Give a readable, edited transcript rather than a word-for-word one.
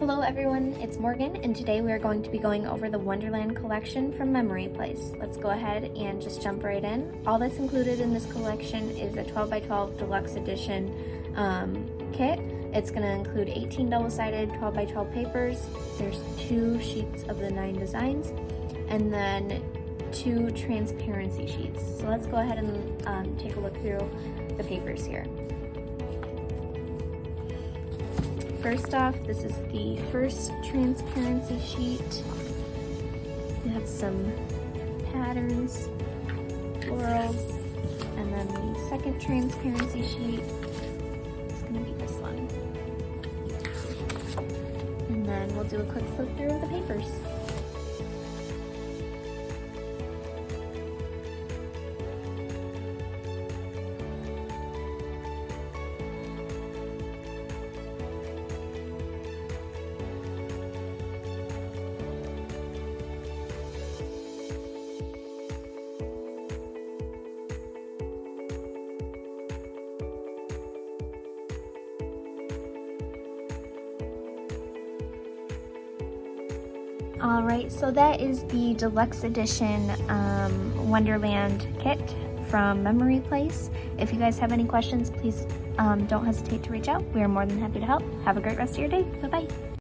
Hello everyone, it's Morgan, and today we are going to be going over the Wonderland collection from Memory Place. Let's go ahead and just jump right in. All that's included in this collection is a 12x12 Deluxe Edition kit. It's going to include 18 double-sided 12x12 papers. There's 2 sheets of the 9 designs, and then 2 transparency sheets. So let's go ahead and take a look through the papers here. First off, this is the first transparency sheet. You have some patterns, florals, and then the second transparency sheet is going to be this one. And then we'll do a quick flip through of the papers. Alright, so that is the Deluxe Edition Wonderland Kit from Memory Place. If you guys have any questions, please don't hesitate to reach out. We are more than happy to help. Have a great rest of your day. Bye-bye.